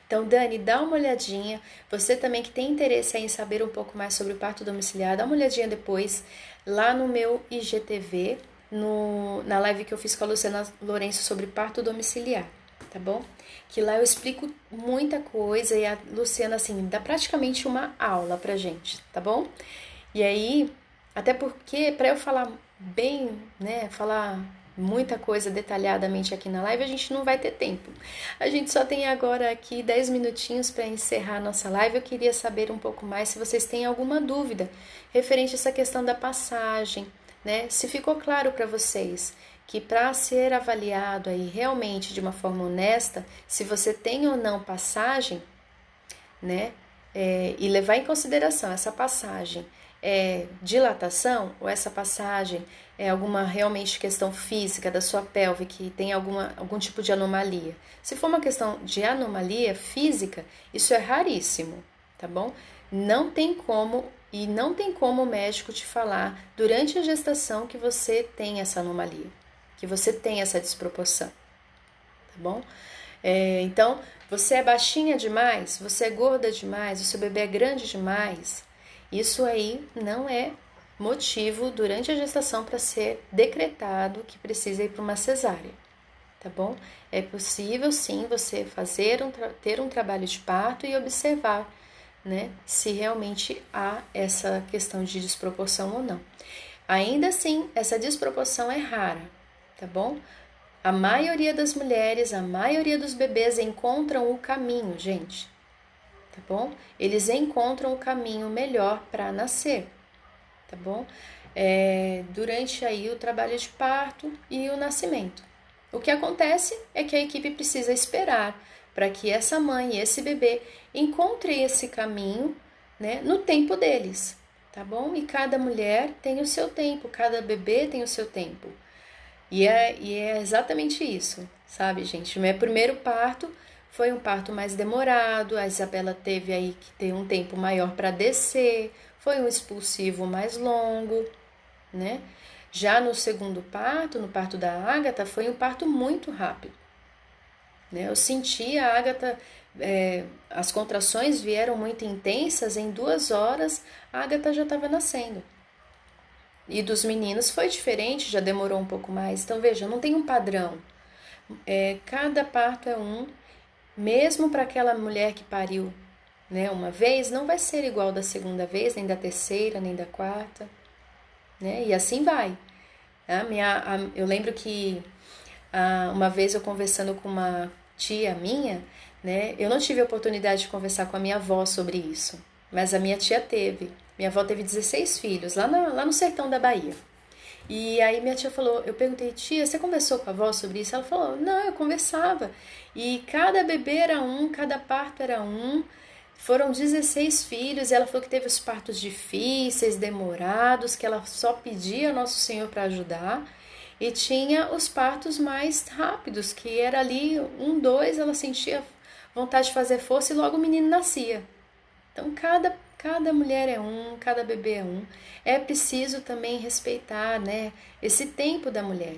Então, Dani, dá uma olhadinha. Você também que tem interesse em saber um pouco mais sobre o parto domiciliar, dá uma olhadinha depois lá no meu IGTV, na live que eu fiz com a Luciana Lourenço sobre parto domiciliar, tá bom? Que lá eu explico muita coisa e a Luciana, assim, dá praticamente uma aula pra gente, tá bom? E aí, até porque, para eu falar bem, né, falar muita coisa detalhadamente aqui na live, a gente não vai ter tempo. A gente só tem agora aqui 10 minutinhos para encerrar a nossa live. Eu queria saber um pouco mais se vocês têm alguma dúvida referente a essa questão da passagem, né? Se ficou claro para vocês que para ser avaliado aí realmente de uma forma honesta, se você tem ou não passagem, né? E levar em consideração essa passagem dilatação ou essa passagem é alguma realmente questão física da sua pelve que tem algum tipo de anomalia. Se for uma questão de anomalia física, isso é raríssimo, tá bom? Não tem como o médico te falar durante a gestação que você tem essa anomalia, que você tem essa desproporção, tá bom? Então, você é baixinha demais, você é gorda demais, o seu bebê é grande demais, isso aí não é motivo durante a gestação para ser decretado que precisa ir para uma cesárea, tá bom? É possível sim você ter um trabalho de parto e observar, né, se realmente há essa questão de desproporção ou não. Ainda assim, essa desproporção é rara, tá bom? A maioria das mulheres, a maioria dos bebês encontram o caminho, gente, tá bom? Eles encontram o caminho melhor para nascer, tá bom? Durante aí o trabalho de parto e o nascimento. O que acontece é que a equipe precisa esperar para que essa mãe e esse bebê encontrem esse caminho, né, no tempo deles, tá bom? E cada mulher tem o seu tempo, cada bebê tem o seu tempo. E é exatamente isso, sabe, gente? O meu primeiro parto foi um parto mais demorado, a Isabela teve aí que ter um tempo maior para descer, foi um expulsivo mais longo, né? Já no segundo parto, no parto da Ágata, foi um parto muito rápido, né? Eu senti a Ágata, as contrações vieram muito intensas, em 2 horas a Ágata já estava nascendo. E dos meninos foi diferente, já demorou um pouco mais. Então, veja, não tem um padrão. Cada parto é um, mesmo para aquela mulher que pariu, né, uma vez, não vai ser igual da segunda vez, nem da terceira, nem da quarta, né? E assim vai. Eu lembro que uma vez eu conversando com uma tia minha, né, eu não tive a oportunidade de conversar com a minha avó sobre isso, mas a minha tia teve. Minha avó teve 16 filhos, lá no sertão da Bahia. E aí minha tia falou, eu perguntei, tia, você conversou com a avó sobre isso? Ela falou, não, eu conversava. E cada bebê era um, cada parto era um. Foram 16 filhos, e ela falou que teve os partos difíceis, demorados, que ela só pedia ao Nosso Senhor para ajudar. E tinha os partos mais rápidos, que era ali 1, 2, ela sentia vontade de fazer força e logo o menino nascia. Então, cada mulher é um, cada bebê é um. É preciso também respeitar, né, esse tempo da mulher.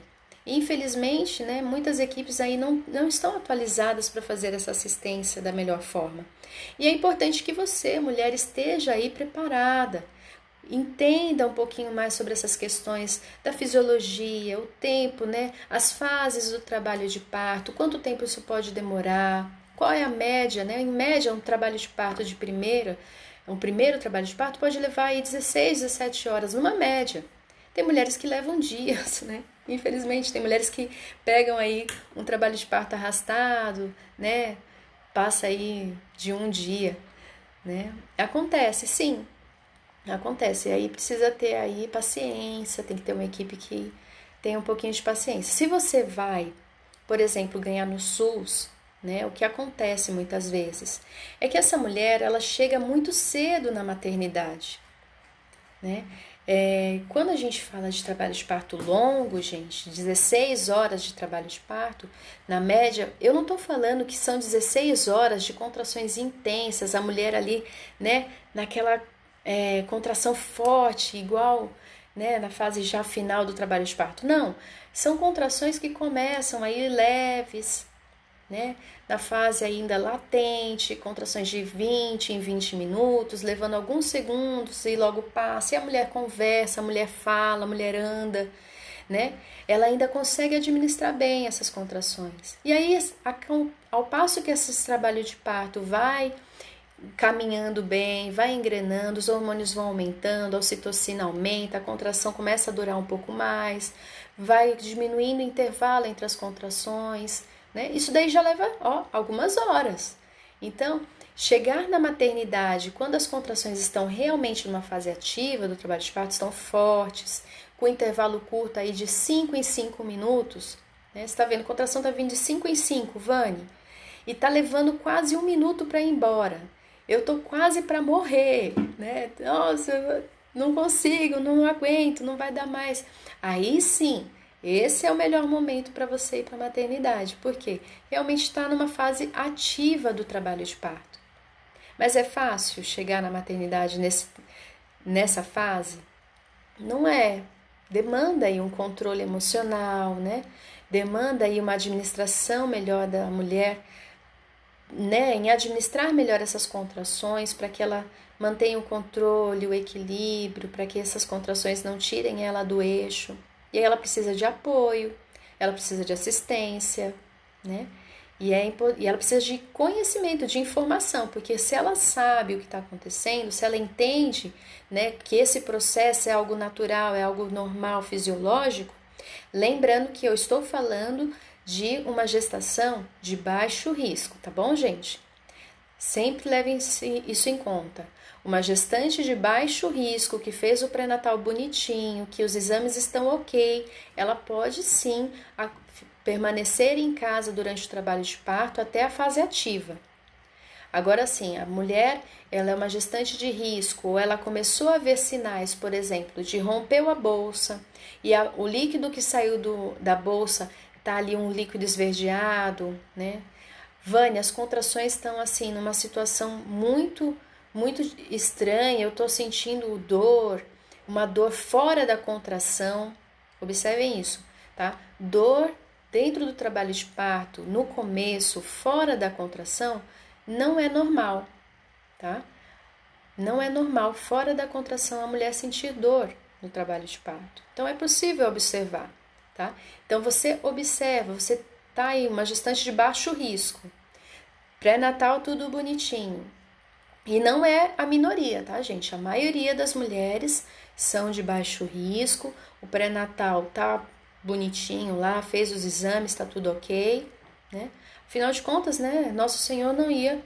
Infelizmente, né, muitas equipes aí não estão atualizadas para fazer essa assistência da melhor forma. E é importante que você, mulher, esteja aí preparada. Entenda um pouquinho mais sobre essas questões da fisiologia, o tempo, né, as fases do trabalho de parto, quanto tempo isso pode demorar, qual é a média, né? Em média, um trabalho de parto de primeira, um primeiro trabalho de parto pode levar aí 16, 17 horas, numa média. Tem mulheres que levam dias, né? Infelizmente, tem mulheres que pegam aí um trabalho de parto arrastado, né? Passa aí de um dia, né? Acontece, sim, acontece. E aí precisa ter aí paciência, tem que ter uma equipe que tenha um pouquinho de paciência. Se você vai, por exemplo, ganhar no SUS, né, o que acontece muitas vezes é que essa mulher ela chega muito cedo na maternidade, né? Quando a gente fala de trabalho de parto longo, gente, 16 horas de trabalho de parto, na média, eu não estou falando que são 16 horas de contrações intensas, a mulher ali, né, naquela contração forte, igual, né, na fase já final do trabalho de parto. Não, são contrações que começam aí leves, né? Na fase ainda latente, contrações de 20 em 20 minutos, levando alguns segundos e logo passa. E a mulher conversa, a mulher fala, a mulher anda, né? Ela ainda consegue administrar bem essas contrações. E aí, ao passo que esse trabalho de parto vai caminhando bem, vai engrenando, os hormônios vão aumentando, a ocitocina aumenta, a contração começa a durar um pouco mais, vai diminuindo o intervalo entre as contrações, né? Isso daí já leva algumas horas. Então, chegar na maternidade, quando as contrações estão realmente numa fase ativa do trabalho de parto, estão fortes, com intervalo curto aí de 5 em 5 minutos, né? Você está vendo, a contração está vindo de 5 em 5, Vani, e está levando quase 1 minuto para ir embora. Eu tô quase para morrer, né? Nossa, eu não consigo, não aguento, não vai dar mais. Aí sim, esse é o melhor momento para você ir para a maternidade, porque realmente está numa fase ativa do trabalho de parto. Mas é fácil chegar na maternidade nessa fase? Não é. Demanda aí um controle emocional, né? Demanda aí uma administração melhor da mulher, né, em administrar melhor essas contrações para que ela mantenha o controle, o equilíbrio, para que essas contrações não tirem ela do eixo. E aí ela precisa de apoio, ela precisa de assistência, né? E ela precisa de conhecimento, de informação, porque se ela sabe o que está acontecendo, se ela entende, né, que esse processo é algo natural, é algo normal, fisiológico, lembrando que eu estou falando de uma gestação de baixo risco, tá bom, gente? Sempre levem isso em conta. Uma gestante de baixo risco que fez o pré-natal bonitinho, que os exames estão ok, ela pode sim permanecer em casa durante o trabalho de parto até a fase ativa. Agora sim, a mulher, ela é uma gestante de risco, ou ela começou a ver sinais, por exemplo, de rompeu a bolsa e o líquido que saiu da bolsa tá ali um líquido esverdeado, né? Vânia, as contrações estão assim numa situação muito, muito estranha. Eu tô sentindo dor, uma dor fora da contração. Observem isso, tá? Dor dentro do trabalho de parto, no começo, fora da contração, não é normal, tá? Não é normal, fora da contração, a mulher sentir dor no trabalho de parto. Então, é possível observar, tá? Então, você observa, você tá aí, uma gestante de baixo risco, pré-natal tudo bonitinho. E não é a minoria, tá, gente? A maioria das mulheres são de baixo risco, o pré-natal tá bonitinho lá, fez os exames, tá tudo ok, né? Afinal de contas, né, Nosso Senhor não ia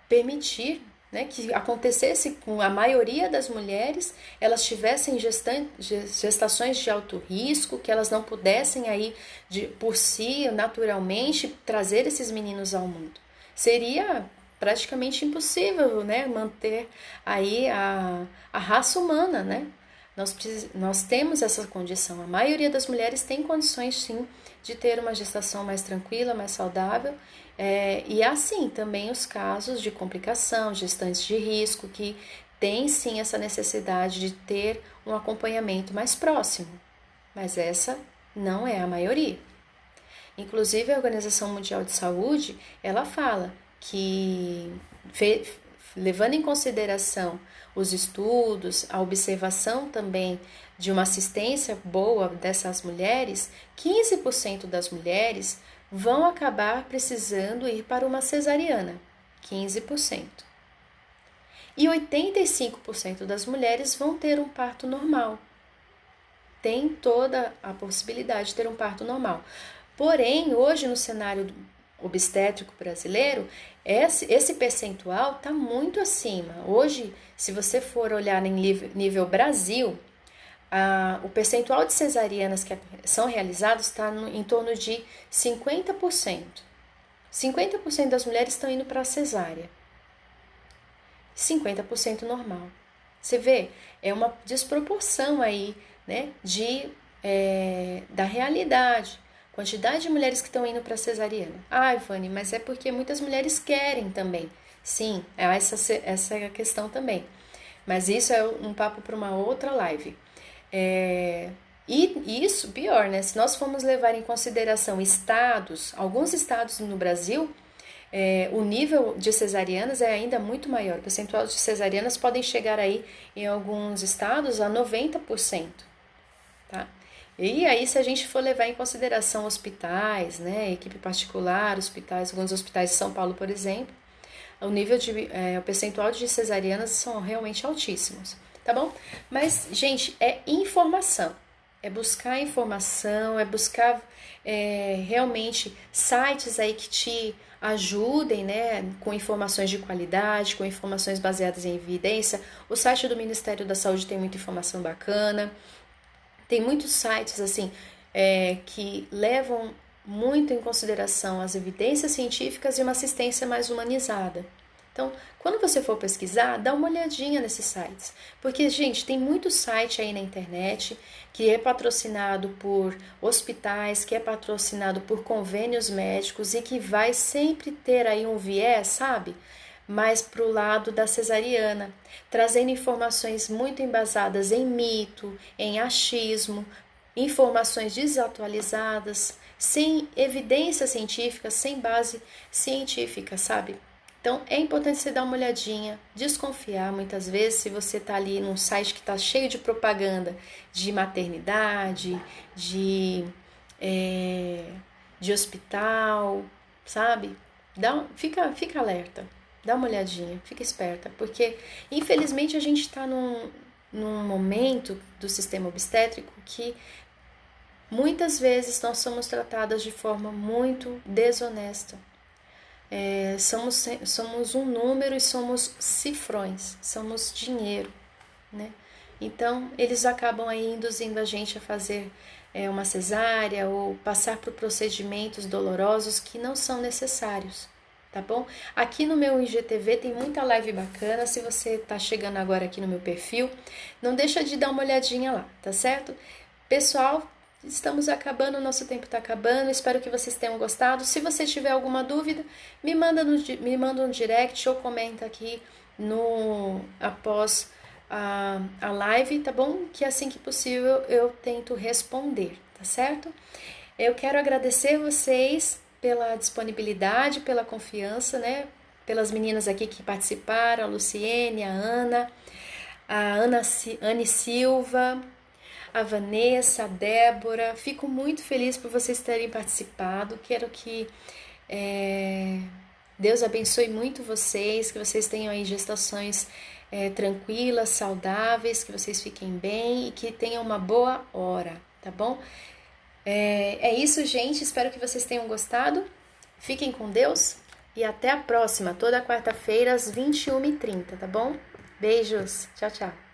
permitir, né, que acontecesse com a maioria das mulheres, elas tivessem gestações de alto risco, que elas não pudessem aí, por si, naturalmente, trazer esses meninos ao mundo. Seria praticamente impossível, né, manter aí a raça humana, né? Nós temos essa condição. A maioria das mulheres tem condições, sim, de ter uma gestação mais tranquila, mais saudável. E há, sim, também os casos de complicação, gestantes de risco, que tem, sim, essa necessidade de ter um acompanhamento mais próximo. Mas essa não é a maioria. Inclusive, a Organização Mundial de Saúde, ela fala que, levando em consideração os estudos, a observação também de uma assistência boa dessas mulheres, 15% das mulheres vão acabar precisando ir para uma cesariana, 15%. E 85% das mulheres vão ter um parto normal. Tem toda a possibilidade de ter um parto normal. Porém, hoje no cenário obstétrico brasileiro, esse percentual está muito acima. Hoje, se você for olhar em nível Brasil, o percentual de cesarianas que são realizadas está em torno de 50%. 50% das mulheres estão indo para a cesárea. 50% normal. Você vê, é uma desproporção aí, né, da realidade. Quantidade de mulheres que estão indo para cesariana. Ivane, mas é porque muitas mulheres querem também. Sim, essa é a questão também. Mas isso é um papo para uma outra live. E isso, pior, né? Se nós formos levar em consideração estados, alguns estados no Brasil, o nível de cesarianas é ainda muito maior. O percentual de cesarianas podem chegar aí, em alguns estados, a 90%. Tá? E aí, se a gente for levar em consideração hospitais, né, equipe particular, alguns hospitais de São Paulo, por exemplo, o percentual de cesarianas são realmente altíssimos, tá bom? Mas, gente, é informação, é buscar informação, é buscar realmente sites aí que te ajudem, né, com informações de qualidade, com informações baseadas em evidência. O site do Ministério da Saúde tem muita informação bacana. Tem muitos sites assim que levam muito em consideração as evidências científicas e uma assistência mais humanizada. Então, quando você for pesquisar, dá uma olhadinha nesses sites. Porque, gente, tem muito site aí na internet que é patrocinado por hospitais, que é patrocinado por convênios médicos e que vai sempre ter aí um viés, sabe? Mais para o lado da cesariana, trazendo informações muito embasadas em mito, em achismo, informações desatualizadas, sem evidência científica, sem base científica, sabe? Então, é importante você dar uma olhadinha, desconfiar muitas vezes se você está ali num site que está cheio de propaganda de maternidade, de hospital, sabe? Fica alerta. Dá uma olhadinha, fica esperta, porque infelizmente a gente está num momento do sistema obstétrico que muitas vezes nós somos tratadas de forma muito desonesta. Somos um número e somos cifrões, somos dinheiro, né? Então eles acabam aí induzindo a gente a fazer uma cesárea ou passar por procedimentos dolorosos que não são necessários. Tá bom? Aqui no meu IGTV tem muita live bacana. Se você tá chegando agora aqui no meu perfil, não deixa de dar uma olhadinha lá, tá certo? Pessoal, estamos acabando, o nosso tempo tá acabando. Espero que vocês tenham gostado. Se você tiver alguma dúvida, me manda um direct ou comenta aqui após a live, tá bom? Que assim que possível eu tento responder, tá certo? Eu quero agradecer vocês pela disponibilidade, pela confiança, né? Pelas meninas aqui que participaram, a Luciene, a Anne Silva, a Vanessa, a Débora. Fico muito feliz por vocês terem participado. Quero que Deus abençoe muito vocês, que vocês tenham aí gestações tranquilas, saudáveis, que vocês fiquem bem e que tenham uma boa hora, tá bom? É isso, gente. Espero que vocês tenham gostado. Fiquem com Deus e até a próxima, toda quarta-feira às 21h30, tá bom? Beijos. Tchau, tchau.